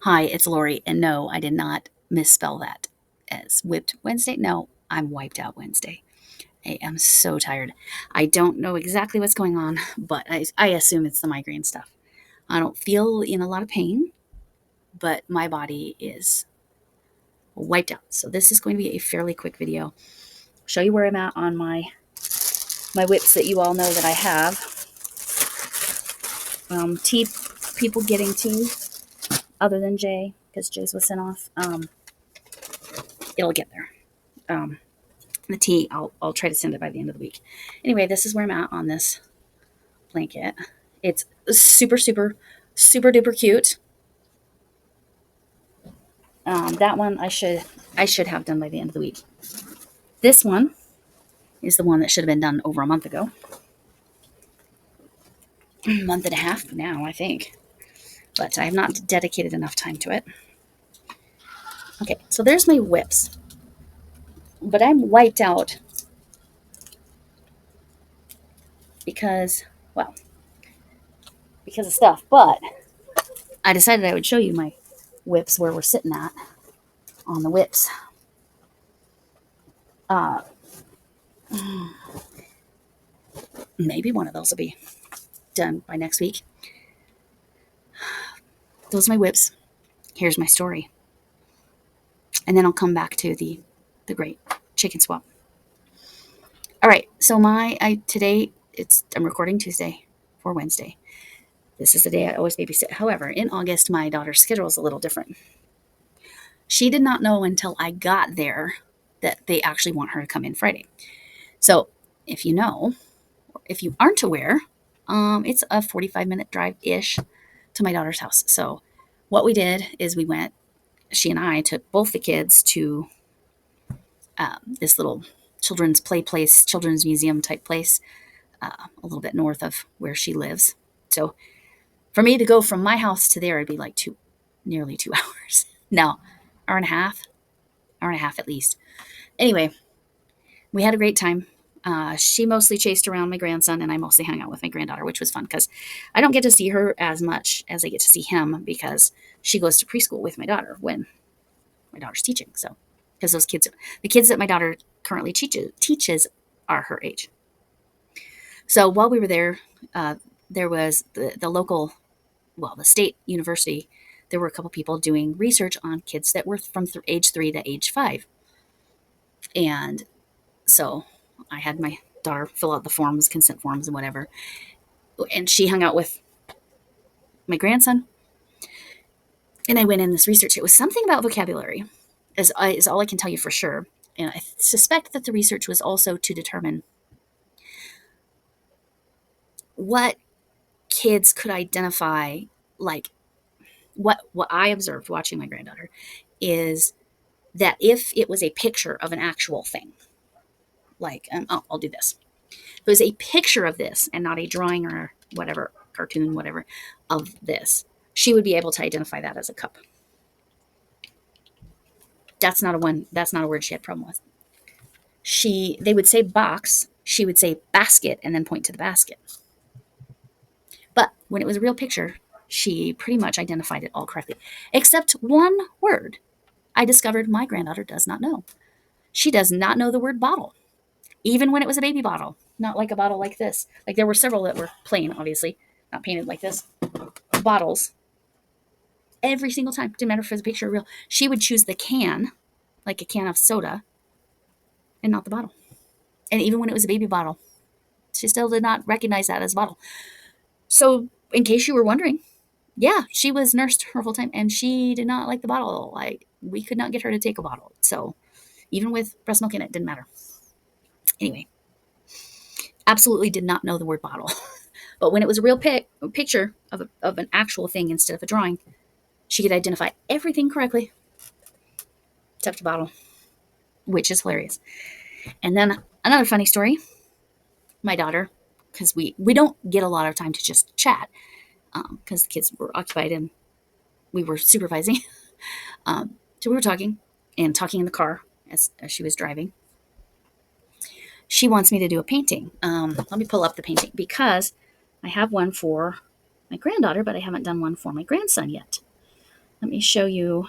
Hi, it's Lori, and no, I did not misspell that as whipped Wednesday. No, I'm wiped out Wednesday. I am so tired. I don't know exactly what's going on, but I assume it's the migraine stuff. I don't feel in a lot of pain, but my body is wiped out. So this is going to be a fairly quick video. Show you where I'm at on my whips that you all know that I have. T people getting to other than Jay because Jay's was sent off. It'll get there. The tea, I'll try to send it by the end of the week. Anyway, this is where I'm at on this blanket. It's super, super, super duper cute. That one I should have done by the end of the week. This one is the one that should have been done over a month ago. A month and a half now, I think. But I have not dedicated enough time to it. Okay, so there's my whips. But I'm wiped out because of stuff. But I decided I would show you my whips where we're sitting at on the whips. Maybe one of those will be done by next week. Those are my whips. Here's my story. And then I'll come back to the great chicken swap. All right, so today I'm recording Tuesday for Wednesday. This is the day I always babysit. However, in August, my daughter's schedule is a little different. She did not know until I got there that they actually want her to come in Friday. So if you know, or if you aren't aware, it's a 45-minute drive-ish to my daughter's house. So what we did is she and I took both the kids to this little children's play place, children's museum type place, a little bit north of where she lives. So for me to go from my house to there, it'd be like nearly 2 hours. No, hour and a half at least. Anyway, we had a great time. She mostly chased around my grandson, and I mostly hung out with my granddaughter, which was fun because I don't get to see her as much as I get to see him because she goes to preschool with my daughter when my daughter's teaching. So, because the kids that my daughter currently teaches are her age. So while we were there, there was the local, the state university. There were a couple people doing research on kids that were from age 3 to age 5. And so I had my daughter fill out the forms, consent forms and whatever. And she hung out with my grandson. And I went in this research. It was something about vocabulary, is all I can tell you for sure. And I suspect that the research was also to determine what kids could identify, like what I observed watching my granddaughter is that if it was a picture of an actual thing, like, I'll do this. If it was a picture of this and not a drawing or whatever, cartoon, whatever, of this, she would be able to identify that as a cup. That's not a word she had a problem with. They would say box, she would say basket and then point to the basket. But when it was a real picture, she pretty much identified it all correctly, except one word I discovered my granddaughter does not know. She does not know the word bottle, even when it was a baby bottle, not like a bottle like this. Like there were several that were plain, obviously, not painted like this, bottles. Every single time, didn't matter if it was a picture or real, she would choose the can, like a can of soda, and not the bottle. And even when it was a baby bottle, she still did not recognize that as a bottle. So, in case you were wondering, yeah, she was nursed her whole time, and she did not like the bottle. We could not get her to take a bottle. So, even with breast milk in it, didn't matter. Anyway, absolutely did not know the word bottle. But when it was a real picture of an actual thing instead of a drawing, she could identify everything correctly, except a bottle, which is hilarious. And then another funny story, my daughter, because we don't get a lot of time to just chat, because the kids were occupied and we were supervising. So we were talking in the car as she was driving. She wants me to do a painting. Let me pull up the painting because I have one for my granddaughter, but I haven't done one for my grandson yet. let me show you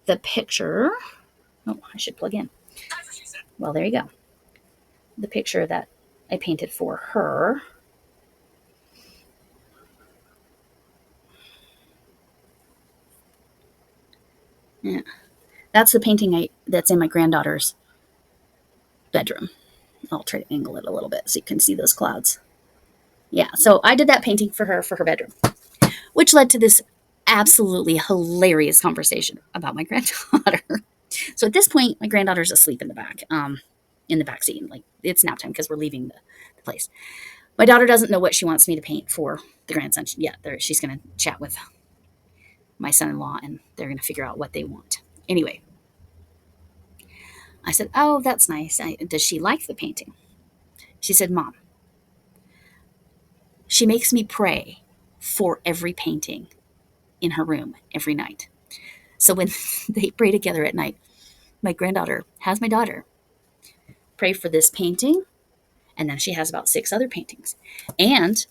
the picture. Oh, I should plug in. Well, there you go. The picture that I painted for her. Yeah, that's the painting that's in my granddaughter's bedroom. I'll try to angle it a little bit so you can see those clouds. Yeah, so I did that painting for her bedroom, which led to this absolutely hilarious conversation about my granddaughter. So at this point, my granddaughter's asleep in the back seat. Like it's nap time because we're leaving the place. My daughter doesn't know what she wants me to paint for the grandson yet. She's going to chat with my son-in-law and they're going to figure out what they want. Anyway, I said, "Oh, that's nice. Does she like the painting?" She said, "Mom, she makes me pray for every painting in her room every night. So when they pray together at night, my granddaughter has my daughter pray for this painting, and then she has about 6 other paintings. And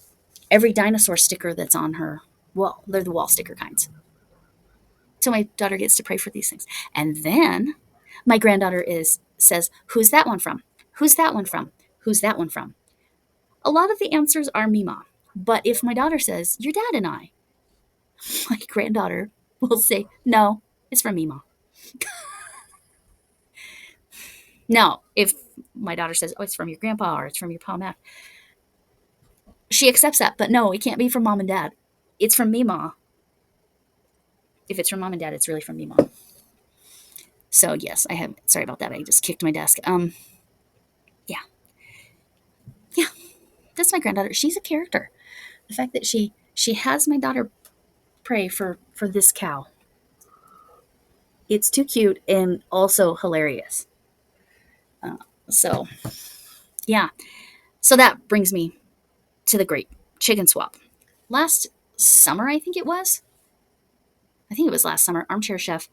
every dinosaur sticker that's on her wall, they're the wall sticker kinds. So my daughter gets to pray for these things. And then my granddaughter says, "Who's that one from? Who's that one from? Who's that one from?" A lot of the answers are Mima. But if my daughter says, "Your dad and I," my granddaughter will say, "No, it's from Mima." Now, if my daughter says, "Oh, it's from your grandpa or it's from your pa Mac," she accepts that. But no, it can't be from mom and dad. It's from Mima. If it's from mom and dad, it's really from Mima. So yes, sorry about that. I just kicked my desk. Yeah. Yeah. That's my granddaughter. She's a character. The fact that she has my daughter pray for this cow. It's too cute and also hilarious. So, yeah. So that brings me to the great chicken swap. Last summer, I think it was last summer, Armchair Chef,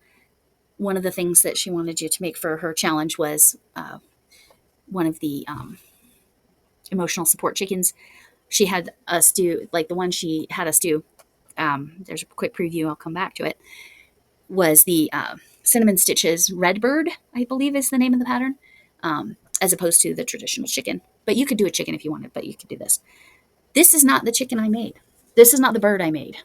one of the things that she wanted you to make for her challenge was one of the emotional support chickens. She had us do, like the one she had us do, there's a quick preview, I'll come back to it, was the Cinnamon Stitches Redbird, I believe is the name of the pattern, as opposed to the traditional chicken. But you could do a chicken if you wanted, but you could do this. This is not the chicken I made. This is not the bird I made.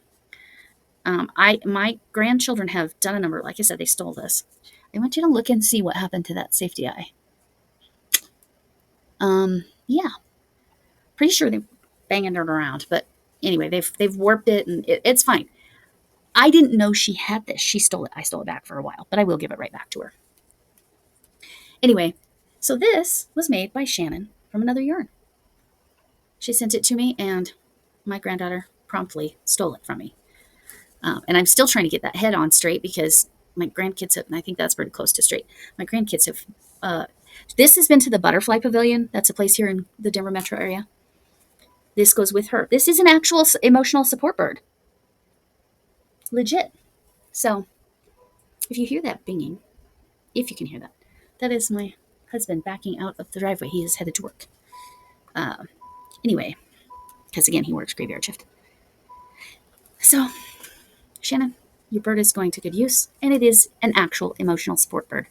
My grandchildren have done a number. Like I said, they stole this. I want you to look and see what happened to that safety eye. Yeah, pretty sure they're banging it around, but anyway, they've warped it and it's fine. I didn't know she had this. She stole it. I stole it back for a while, but I will give it right back to her. Anyway, so this was made by Shannon from Another Yarn. She sent it to me, and my granddaughter promptly stole it from me. And I'm still trying to get that head on straight because my grandkids have, and I think that's pretty close to straight. My grandkids have, this has been to the Butterfly Pavilion. That's a place here in the Denver metro area. This goes with her. This is an actual emotional support bird. Legit. So if you hear that binging, if you can hear that, that is my husband backing out of the driveway. He is headed to work. Anyway, because again, he works graveyard shift. So, Shannon, your bird is going to good use, and it is an actual emotional support bird.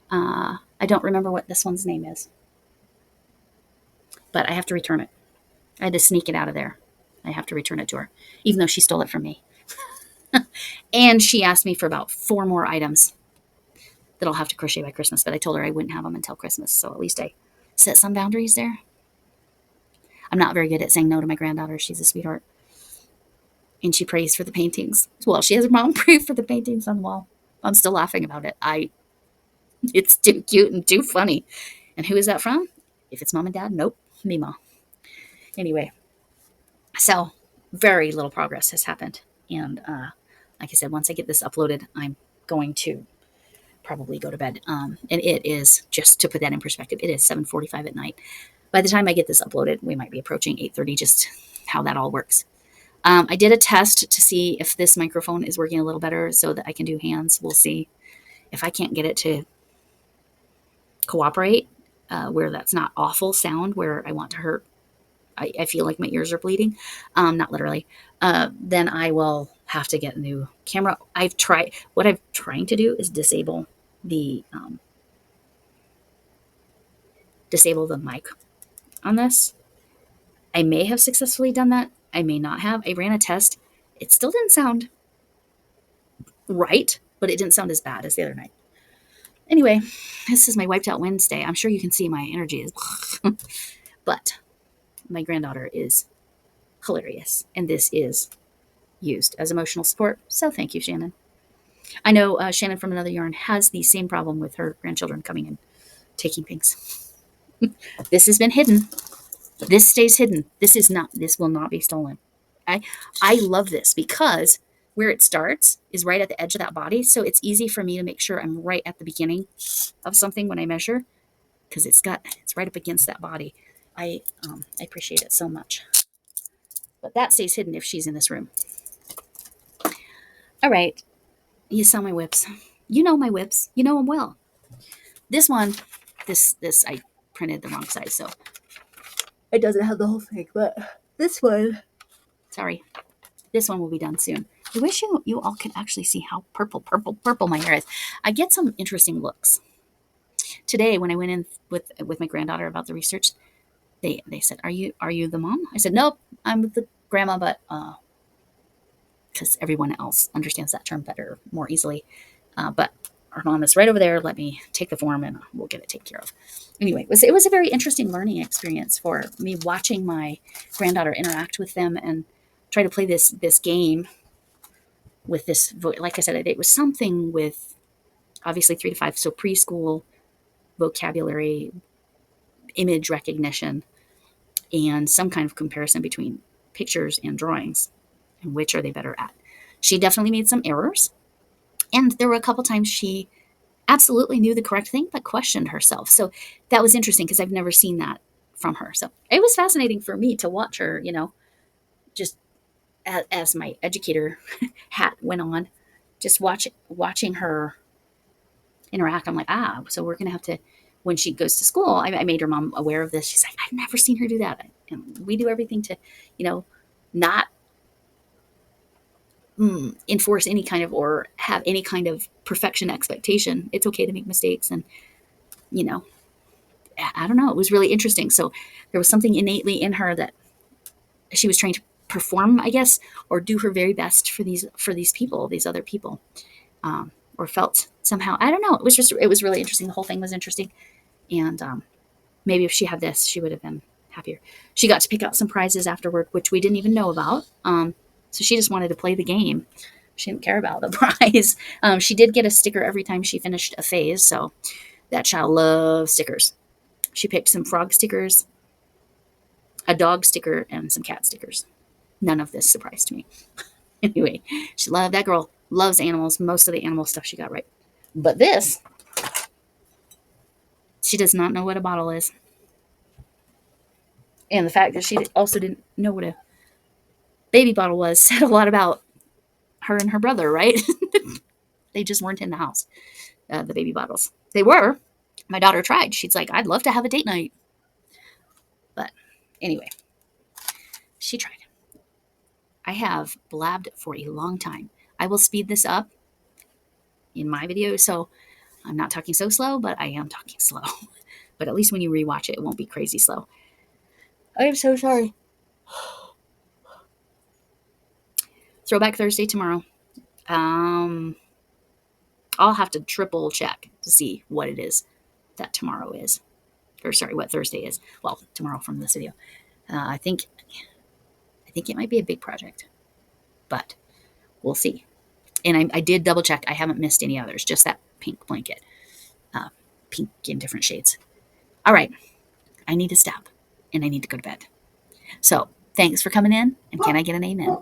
I don't remember what this one's name is, but I have to return it. I had to sneak it out of there. I have to return it to her, even though she stole it from me. And she asked me for about 4 more items that I'll have to crochet by Christmas, but I told her I wouldn't have them until Christmas, so at least I set some boundaries there. I'm not very good at saying no to my granddaughter. She's a sweetheart. And she prays for the paintings. Well, she has her mom pray for the paintings on the wall. I'm still laughing about it. It's too cute and too funny. And who is that from? If it's mom and dad, nope, Mima. Anyway, so very little progress has happened. And like I said, once I get this uploaded, I'm going to probably go to bed. And it is, just to put that in perspective, it is 7:45 at night. By the time I get this uploaded, we might be approaching 8:30, just how that all works. I did a test to see if this microphone is working a little better so that I can do hands. We'll see. If I can't get it to cooperate, where that's not awful sound, where I want to hurt, I feel like my ears are bleeding, not literally, then I will have to get a new camera. What I'm trying to do is disable the mic on this. I may have successfully done that. I may not have. I ran a test. It still didn't sound right, but it didn't sound as bad as the other night. Anyway, this is my wiped out Wednesday. I'm sure you can see my energy is, but my granddaughter is hilarious, and this is used as emotional support. So thank you, Shannon. I know Shannon from Another Yarn has the same problem with her grandchildren coming and taking things. This has been hidden. This stays hidden. This will not be stolen. I love this because where it starts is right at the edge of that body. So it's easy for me to make sure I'm right at the beginning of something when I measure, because it's right up against that body. I appreciate it so much. But that stays hidden if she's in this room. All right. You saw my whips. You know my whips. You know them well. This one, this I printed the wrong size, so it doesn't have the whole thing. But this one, sorry, this one will be done soon. I wish you all could actually see how purple my hair is. I get some interesting looks. Today, when I went in with my granddaughter about the research, they said, "Are you the mom?" I said, "Nope, I'm the grandma, but because everyone else understands that term better, more easily. But our mom is right over there. Let me take the form and we'll get it taken care of." Anyway, it was a very interesting learning experience for me, watching my granddaughter interact with them and try to play this game with this. Like I said, it was something with obviously 3 to 5, so preschool vocabulary, image recognition, and some kind of comparison between pictures and drawings, and which are they better at. She definitely made some errors, and there were a couple times she absolutely knew the correct thing but questioned herself. So that was interesting because I've never seen that from her. So it was fascinating for me to watch her, just as my educator hat went on, just watching her interact. I'm like, so we're gonna have to, when she goes to school, I made her mom aware of this. She's like, I've never seen her do that. And we do everything to, not enforce any kind of, or have any kind of perfection expectation. It's okay to make mistakes. And, I don't know. It was really interesting. So there was something innately in her that she was trying to perform, I guess, or do her very best for these people, these other people, or felt somehow, I don't know. It was really interesting. The whole thing was interesting. And maybe if she had this, she would have been happier. She got to pick out some prizes afterward, which we didn't even know about. So she just wanted to play the game. She didn't care about the prize. She did get a sticker every time she finished a phase. So that child loves stickers. She picked some frog stickers, a dog sticker, and some cat stickers. None of this surprised me. Anyway, that girl loves animals. Most of the animal stuff she got right. But this, she does not know what a bottle is. And the fact that she also didn't know what a baby bottle was said a lot about her and her brother, right? They just weren't in the house, the baby bottles. They were. My daughter tried. She's like, I'd love to have a date night. But anyway, she tried. I have blabbed for a long time. I will speed this up in my video, so I'm not talking so slow, but I am talking slow. But at least when you rewatch it, it won't be crazy slow. I am so sorry. Throwback Thursday tomorrow. I'll have to triple check to see what it is that tomorrow is. Or sorry, what Thursday is. Well, tomorrow from this video. I think it might be a big project, but we'll see. And I did double check. I haven't missed any others, just that pink blanket. Pink in different shades. All right. I need to stop and I need to go to bed. So thanks for coming in. And can I get an amen?